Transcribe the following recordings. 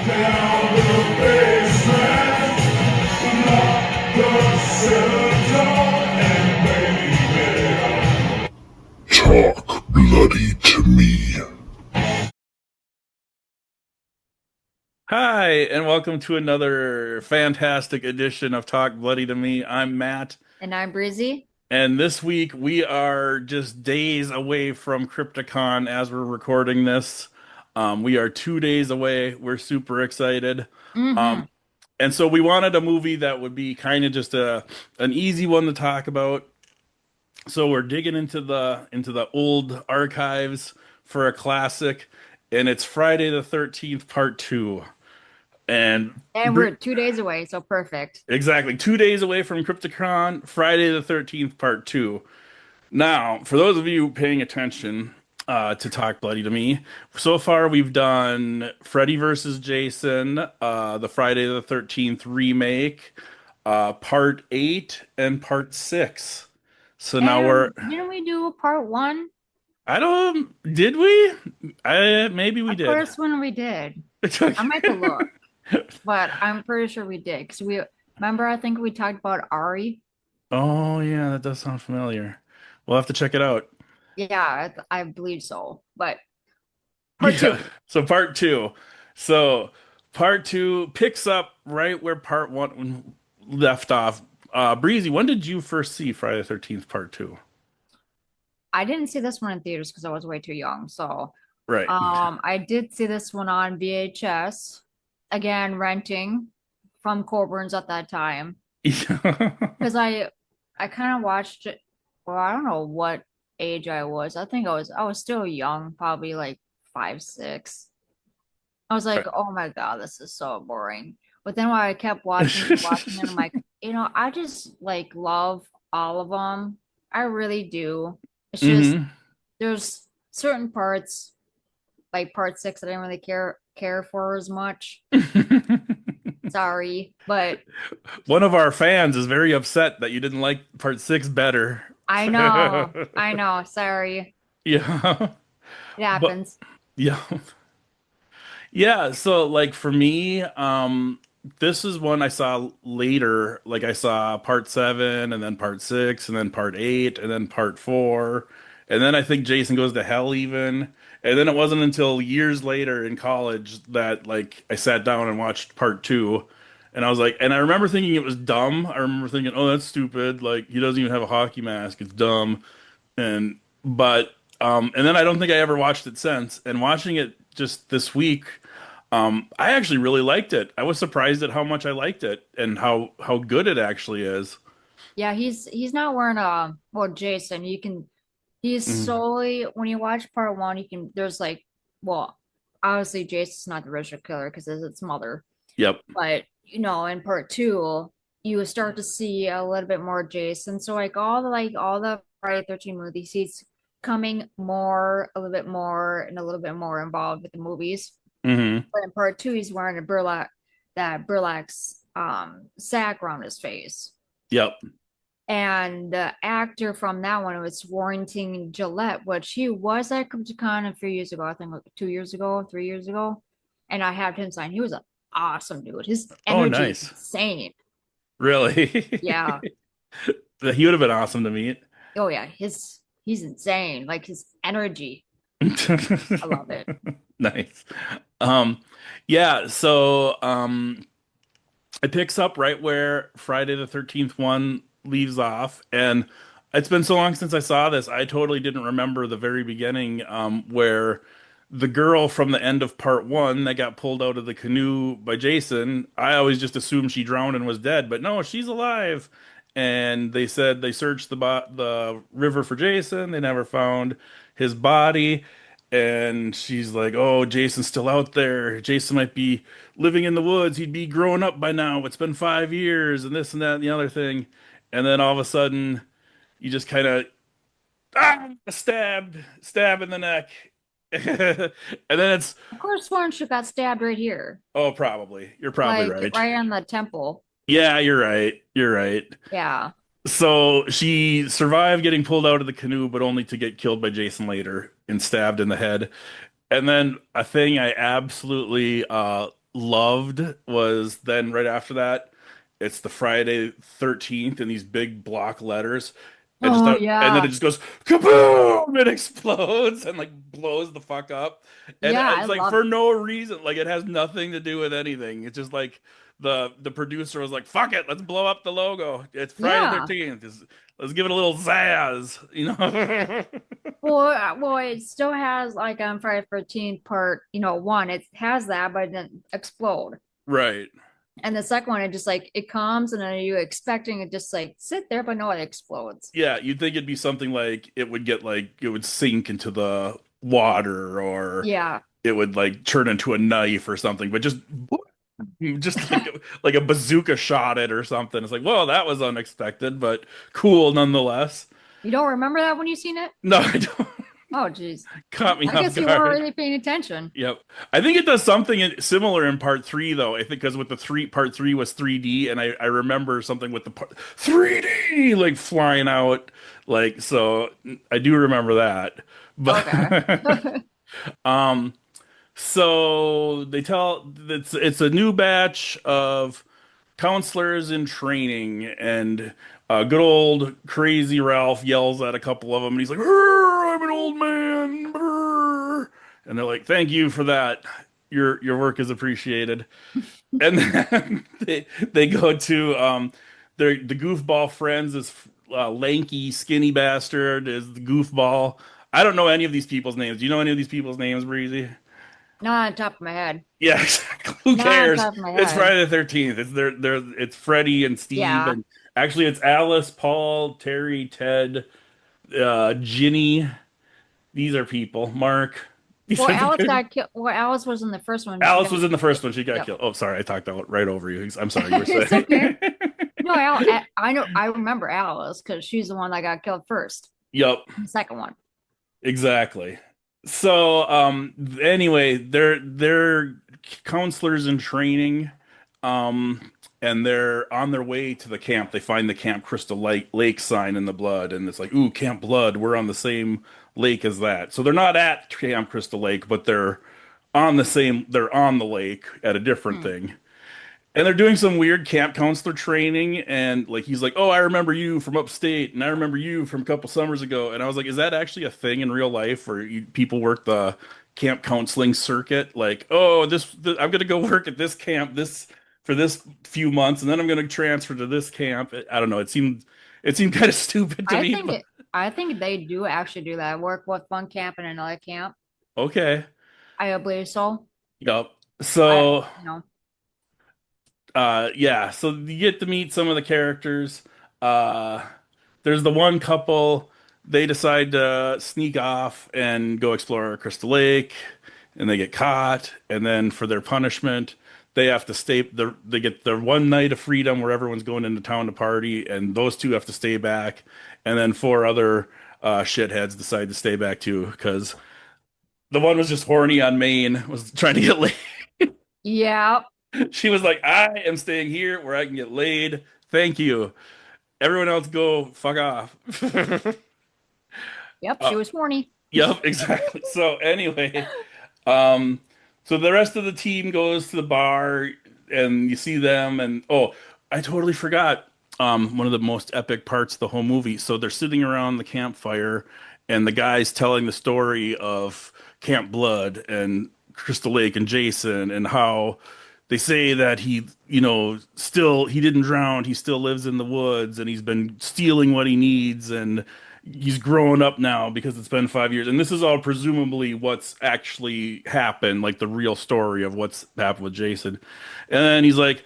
down the basement, lock the cellar door, and baby, talk bloody to me. Hi, and welcome to another fantastic edition of Talk Bloody to Me. I'm Matt, And I'm Brizzy. and this week we are just days away from Crypticon as we're recording this. We are 2 days away. We're super excited. Mm-hmm. Um, and so we wanted a movie that would be kind of just an easy one to talk about. So we're digging into the old archives for a classic, and it's Friday the 13th Part 2. And And we're 2 days away, so perfect. exactly 2 days away from Crypticon, Friday the 13th, Part 2. Now, for those of you paying attention to Talk Bloody to Me, so far we've done Freddy versus Jason, the Friday the 13th remake, Part 8, and Part 6. So now we're, And didn't we do part one? I don't, did we? Maybe we I did. could have sworn we did. I might have to look, but I'm pretty sure we did. Because we remember, I think we talked about Ari. Oh, yeah, that does sound familiar. We'll have to check it out. Yeah, I believe so. But part two. Yeah. So part two. So part two picks up right where part one left off. Breezy, when did you first see Friday the 13th part two? I didn't see this one in theaters because I was way too young. So Right. I did see this one on VHS. Again, renting from Coburn's at that time. Yeah. Because I kind of watched it. Well, I don't know what age I was. I think I was still young, probably like 5, 6. I was like, oh my God, this is so boring. But then when I kept watching it, I'm like, I just like love all of them. I really do. It's just hmm there's certain parts, like part 6, I didn't really care for as much. Sorry, but One of our fans is very upset that you didn't like part six better. I know. Sorry, Yeah. it But happens. yeah. Yeah, so like for me, this is one I saw later. Like I saw part seven, and then part six, and then part eight, and then part four, and then I think Jason Goes to Hell even. And then it wasn't until years later in college that like I sat down and watched part two, and I was like, and I remember thinking it was dumb. I remember thinking, oh, that's stupid. Like he doesn't even have a hockey mask. It's dumb. And then I don't think I ever watched it since. And watching it just this week, I actually really liked it. I was surprised at how much I liked it and how good it actually is. Yeah, he's not wearing a well, Jason, you can he's Mhm. solely when you watch part one, you can there's like well, obviously Jason's not the original killer because it's its mother. Yep. But in part two, you start to see a little bit more Jason. So all the Friday 13 movies, he's coming more, a little bit more, and a little bit more involved with the movies. hmm But in part two, he's wearing that burlap sack around his face. Yep. And the actor from that one was Warrington Gillette, which he was at Crypticon a few years ago, I think like 2 years ago, 3 years ago. And I had him sign. He was an awesome dude. His Oh, energy is nice. insane. Yeah. Really? He would have been awesome to meet. Oh yeah. He's insane. Like his energy. I love it. Nice. Um, yeah, so it picks up right where Friday the 13th one leaves off. And it's been so long since I saw this, I totally didn't remember the very beginning, where the girl from the end of part one that got pulled out of the canoe by Jason, I always just assumed she drowned and was dead, but no, she's alive. And they said they searched the river for Jason. They never found his body. And she's like, "Oh, Jason's still out there. Jason might be living in the woods. He'd be grown up by now. It's been 5 years, and this and that and the other thing." And then all of a sudden, you just kind of stab in the neck, and then it's Of course, Warren got stabbed right here. oh, probably you're probably Like right. right on the temple. Yeah, you're right. You're right. Yeah. So she survived getting pulled out of the canoe, but only to get killed by Jason later and stabbed in the head. And then a thing I absolutely loved was then right after that, it's the Friday 13th in these big block letters. And Oh and then it yeah. just goes kaboom! It explodes and like blows the fuck up. And Yeah, I it's like love for no reason. Like it has nothing to do with anything. It's just like the producer was like, fuck it, let's blow up the logo. It's Friday yeah. 13th. Let's give it a little zazz, you know? Well, it still has like on Friday 13th part, one, it has that, but it didn't explode. Right. And the second one, it just like it comes and then you're expecting it just like sit there, but no, it explodes. Yeah, you'd think it'd be something like it would sink into the water or Yeah. it would like turn into a knife or something, but just like a bazooka shot it or something. It's like, well, that was unexpected, but cool nonetheless. You don't remember that when you seen it? No, I don't. Oh, geez. Caught me I off guess you weren't guard. really paying attention. Yep. I think it does something similar in part three, though. I think because with the part three was 3D, and I remember something with the 3D like flying out, like so. I do remember that, Okay. but um, so they tell it's a new batch of counselors in training, and good old crazy Ralph yells at a couple of them, and he's like, "Arr, I'm an old man," brr." And they're like, "Thank you for that. Your work is appreciated." And then they go to the goofball friends. This lanky, skinny bastard is the goofball. I don't know any of these people's names. Do you know any of these people's names, Breezy? Not on top of my head. Yeah, exactly. Who Not on cares? top of my It's head. Friday the 13th. It's Freddie and Steve, Yeah. and actually it's Alice, Paul, Terry, Ted, Ginny. These are people. Mark. These Well, are the Alice characters. got killed. Well, Alice was in the first one. She Alice got was in the first one. She got yep. killed. Oh, sorry, I talked out right over you. I'm sorry, you were It's saying. okay. No, I know. I remember Alice because she's the one that got killed first. Yep, The second one. exactly. So, anyway, they're counselors in training, um, and they're on their way to the camp. They find the Camp Crystal Lake sign in the blood, and it's like, ooh, Camp Blood. We're on the same lake as that. So they're not at Camp Crystal Lake, but they're on the same. They're on the lake at a different Hmm. thing. And they're doing some weird camp counselor training, and like he's like, "Oh, I remember you from upstate, and I remember you from a couple summers ago." And I was like, "Is that actually a thing in real life, where people work the camp counseling circuit? Like, oh, I'm gonna go work at this camp for this few months, and then I'm gonna transfer to this camp." I don't know. It seemed kind of stupid to I me, think but it. I think they do actually do that. Work with one camp and another camp. okay, I believe so. yep. I, So you know, yeah, so you get to meet some of the characters. Uh there's the one couple, they decide to sneak off and go explore Crystal Lake, and they get caught, and then for their punishment, they have to they get their one night of freedom where everyone's going into town to party, and those two have to stay back, and then four other shitheads decide to stay back too, because the one was just horny on Maine, was trying to get laid. yeah, She was like, I am staying here where I can get laid. Thank you. Everyone else go fuck off. yep. uh, She was horny. yep, exactly. So anyway, um, so the rest of the team goes to the bar, and you see them, and oh, I totally forgot. One of the most epic parts of the whole movie. So they're sitting around the campfire, and the guy's telling the story of Camp Blood and Crystal Lake and Jason, and how they say that he didn't drown, he still lives in the woods, and he's been stealing what he needs, and he's growing up now because it's been 5 years. And this is all presumably what's actually happened, like the real story of what's happened with Jason. And then he's like,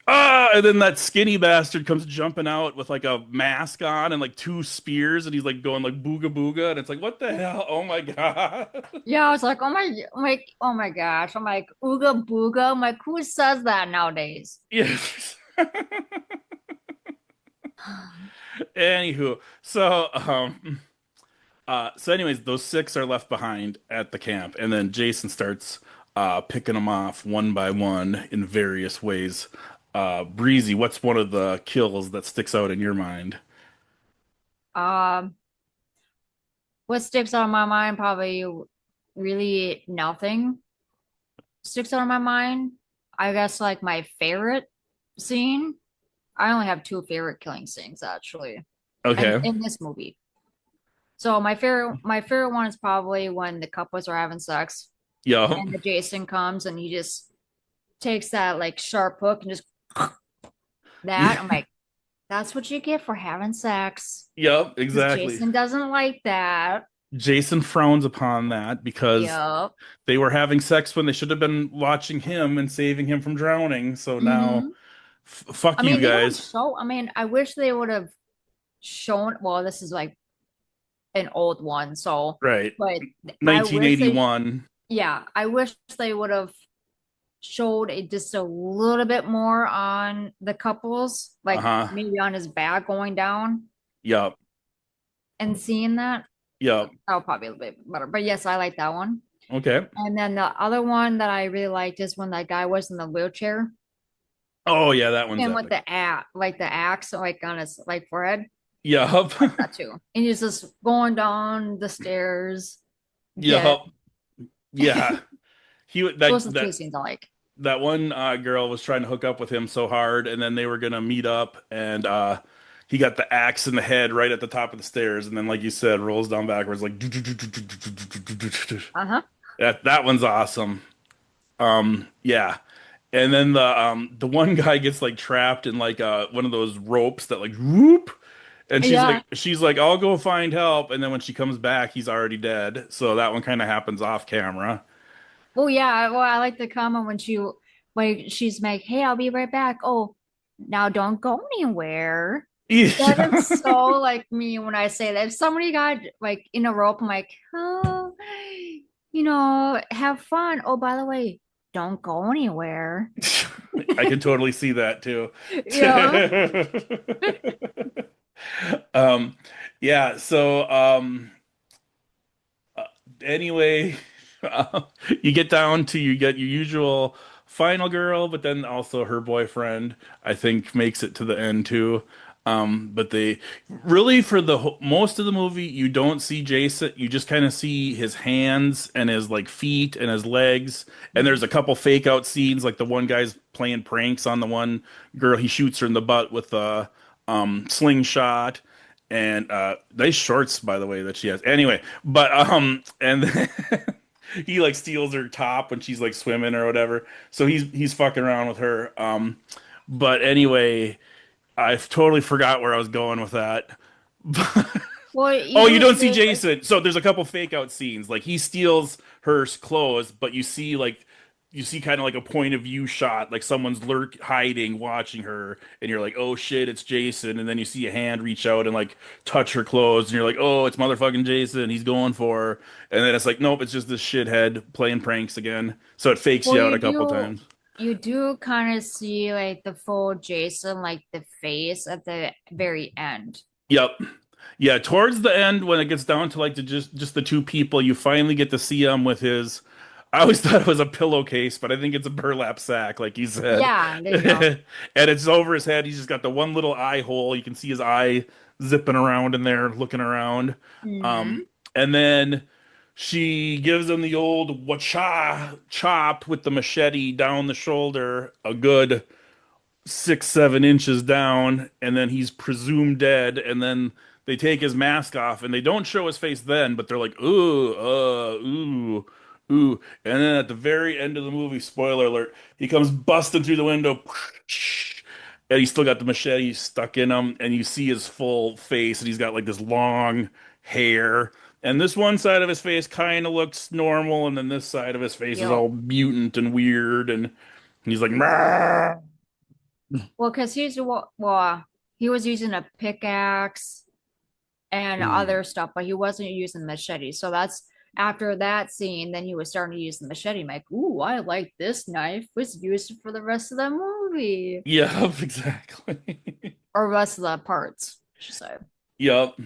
and then that skinny bastard comes jumping out with like a mask on and like two spears, and he's like going like booga booga, and it's like, what the hell? Oh my God. Yeah, I was like, oh my gosh. I'm like, ooga booga. I'm like, who says that nowadays? Yes. Anywho, so anyways, those six are left behind at the camp, and then Jason starts picking them off one by one in various ways. Breezy, what's one of the kills that sticks out in your mind? Um, what sticks out of my mind? Probably really nothing sticks out of my mind. I guess like my favorite scene, I only have two favorite killing scenes actually, and Okay. in this movie. So my favorite one is probably when the couples are having sex Yup. and the Jason comes and he just takes that like sharp hook and just that. I'm like, that's what you get for having sex. Yup, Because exactly. Jason doesn't like that. Jason frowns upon that because Yep. they were having sex when they should have been watching him and saving him from drowning. So now, Hmm. fuck I you mean, they don't guys. show. I mean, I wish they would have shown. Well, this is like an old one, so Right. but I wish they. 1981. Yeah, I wish they would have showed it just a little bit more on the couples, like Uh-huh. maybe on his back going down Yup. and seeing that. Yup. That would probably be a little bit better. But yes, I like that one. Okay. And then the other one that I really liked is when that guy was in the wheelchair Oh yeah, that one's and with epic. the axe like on his like forehead. Yup. I like that too. And he's just going down the stairs. Dead. Yup. Yeah. He that Those are the two that scenes I like. that one girl was trying to hook up with him so hard, and then they were gonna meet up, and he got the axe in the head right at the top of the stairs, and then, like you said, rolls down backwards like. Uh-huh. That one's awesome. Yeah, and then the one guy gets like trapped in like one of those ropes that like whoop, and Yeah. she's like, I'll go find help, and then when she comes back, he's already dead. So that one kind of happens off camera. Oh yeah. Well, I like the comment when she's like, "Hey, I'll be right back." Oh, now don't go anywhere. That is Yeah. so like me when I say that. If somebody got like in a rope, I'm like, oh, have fun. Oh, by the way, don't go anywhere. I can totally see that too. Yeah. Um, yeah, so uh, anyway, uh, you get down to you get your usual final girl, but then also her boyfriend, I think, makes it to the end too. But they really for the most of the movie, you don't see Jason. You just kind of see his hands and his like feet and his legs. And there's a couple fake out scenes, like the one guy's playing pranks on the one girl. He shoots her in the butt with a slingshot. And nice shorts, by the way, that she has. Anyway, but and then he like steals her top when she's like swimming or whatever. So he's fucking around with her. But anyway, I totally forgot where I was going with that. Well, you Oh, you do don't see see like, Jason. So there's a couple fake out scenes. Like he steals her clothes, but you see kind of like a point of view shot, like someone's hiding, watching her, and you're like, oh shit, it's Jason. And then you see a hand reach out and like touch her clothes, and you're like, oh, it's motherfucking Jason. He's going for her. And then it's like, nope, it's just this shithead playing pranks again. So it fakes well, you out a couple times. you do kind of see like the full Jason, like the face at the very end. Yep. Yeah, towards the end when it gets down to like just the two people, you finally get to see him with his I always thought it was a pillowcase, but I think it's a burlap sack, like you said. Yeah, there you go. And it's over his head. He's just got the one little eye hole. You can see his eye zipping around in there, looking around. Hmm. And then she gives him the old wacha chop with the machete down the shoulder, a good 6, 7 inches down, and then he's presumed dead. And then they take his mask off, and they don't show his face then, but they're like, ooh, ooh, ooh. And then at the very end of the movie, spoiler alert, he comes busting through the window, and he's still got the machete stuck in him, and you see his full face, and he's got like this long hair. And this one side of his face kind of looks normal, and then this side of his face is Yep. all mutant and weird, and he's like, "Meow." Well, because he was using a pickaxe and Mm. other stuff, but he wasn't using machete. So that's after that scene, then he was starting to use the machete. I'm like, ooh, I like this knife. Was used for the rest of the movie Yep, exactly. or rest of the parts, I should say. Yep.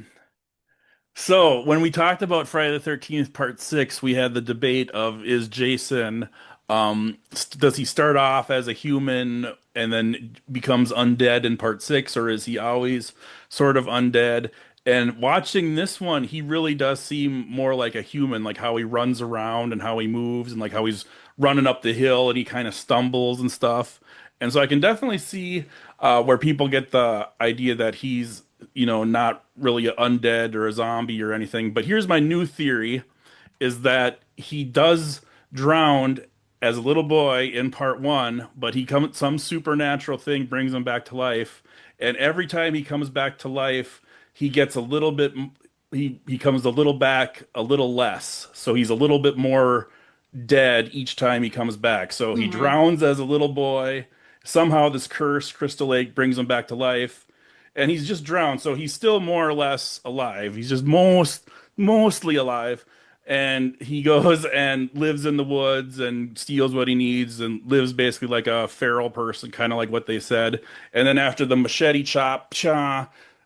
So when we talked about Friday the 13th Part 6, we had the debate of is Jason does he start off as a human and then becomes undead in Part 6, or is he always sort of undead? And watching this one, he really does seem more like a human, like how he runs around and how he moves and like how he's running up the hill and he kind of stumbles and stuff. And so I can definitely see where people get the idea that he's, not really an undead or a zombie or anything. But here's my new theory is that he does drown as a little boy in part one, but he comes some supernatural thing brings him back to life, and every time he comes back to life, he gets a little bit he comes a little back a little less. So he's a little bit more dead each time he comes back. So he Hmm. drowns as a little boy. Somehow this cursed crystal lake brings him back to life, and he's just drowned. So he's still more or less alive. He's just mostly alive. And he goes and lives in the woods and steals what he needs and lives basically like a feral person, kind of like what they said. And then after the machete chop,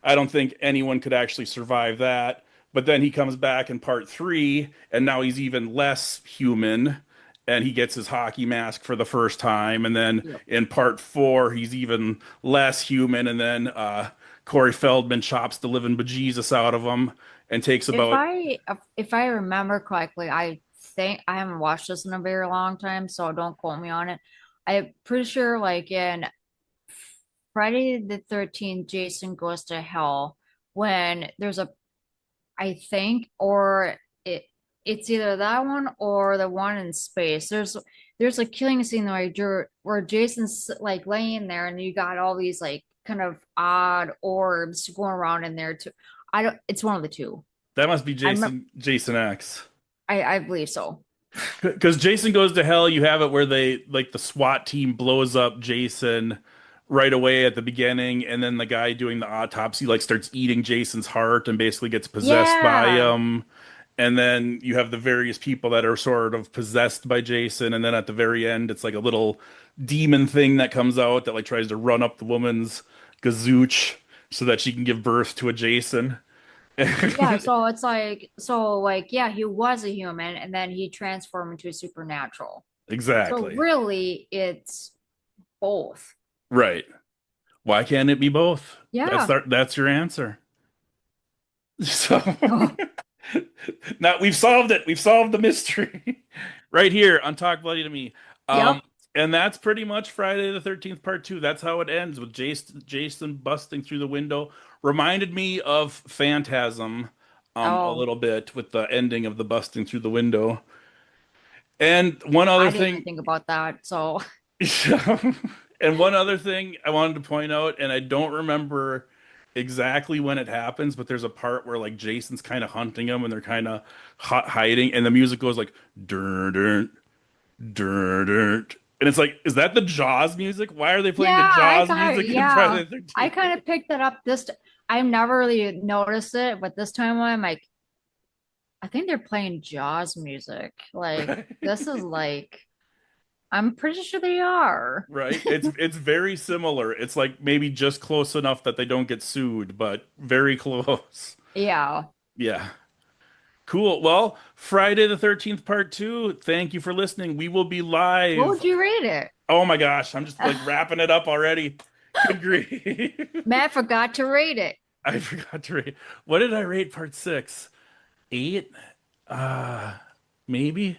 I don't think anyone could actually survive that. But then he comes back in part three, and now he's even less human, and he gets his hockey mask for the first time. And then Yep. in part four, he's even less human, and then Corey Feldman chops the living bejesus out of him and takes If about I remember correctly, I think I haven't watched this in a very long time, so don't quote me on it. I'm pretty sure like in Friday the 13th, Jason Goes to Hell, when there's a I think, or it's either that one or the one in space. There's a killing scene where Jason's like laying there and you got all these like kind of odd orbs going around in there too. I don't it's one of the two. that must be I remember Jason X. I believe so. Because Jason Goes to Hell, you have it where they like the SWAT team blows up Jason right away at the beginning, and then the guy doing the autopsy like starts eating Jason's heart and basically gets possessed by Yeah. him. And then you have the various people that are sort of possessed by Jason, and then at the very end, it's like a little demon thing that comes out that like tries to run up the woman's gazooch so that she can give birth to a Jason. Yeah, so it's like yeah, he was a human and then he transformed into a supernatural. So Exactly. really it's both. Right. Why can't it be both? Yeah. That's your answer. So Oh, now we've solved it. We've solved the mystery right here on Talk Bloody to Me. Um, yep. and that's pretty much Friday the 13th part two. That's how it ends with Jason busting through the window. Reminded me of Phantasm a Oh, little bit with the ending of the busting through the window. And one other I didn't even thing think about that. So, And one other thing I wanted to point out, and I don't remember exactly when it happens, but there's a part where like Jason's kind of hunting him and they're kind of hiding, and the music goes like dur dur dur dur, and it's like, is that the Jaws music? Why are they playing the Jaws music in yeah, Friday the I 13th? kind of picked that up I've never really noticed it, but this time I'm like, I think they're playing Jaws music. Like, this is like, I'm pretty sure they are. Right? It's very similar. It's like maybe just close enough that they don't get sued, but very close. Yeah. Yeah. Cool. Well, Friday the 13th, part two. Thank you for listening. We will be What live. would you rate it? Oh my gosh, I'm just like wrapping it up already. Good grief. Matt forgot to rate it. I forgot to rate. What did I rate part six? Eight? Uh, maybe?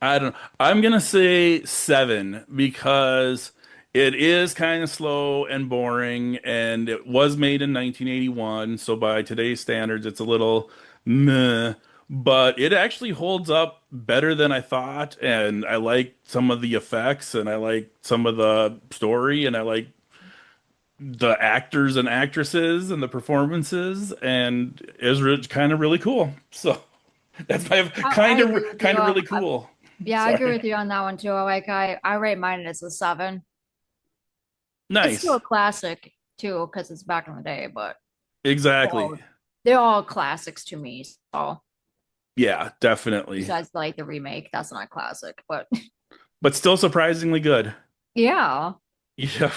I don't know. I'm gonna say seven because it is kind of slow and boring, and it was made in 1981. So by today's standards, it's a little meh. But it actually holds up better than I thought, and I like some of the effects, and I like some of the story, and I like the actors and actresses and the performances, and it was kind of really cool. So that's my I agree with you. kind of really cool. Yeah, I agree Sorry. with you on that one too. I rate mine as a seven. It's still Nice. a classic too, because it's back in the day, but Exactly. well, they're all classics to me. So Yeah, definitely. besides like the remake, that's not a classic, but But still surprisingly good. yeah. Yeah.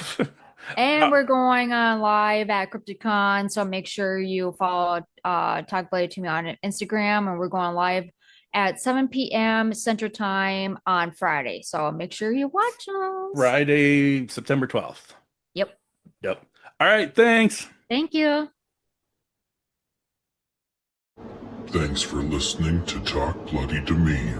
And Uh, we're going on live at Crypticon, so make sure you follow Talk Blade to me on Instagram, and we're going live at 7 p.m. Central Time on Friday. So make sure you watch us. Friday, September 12th. Yep. Yep. All right, thanks. Thank you. Thanks for listening to Talk Bloody to Me.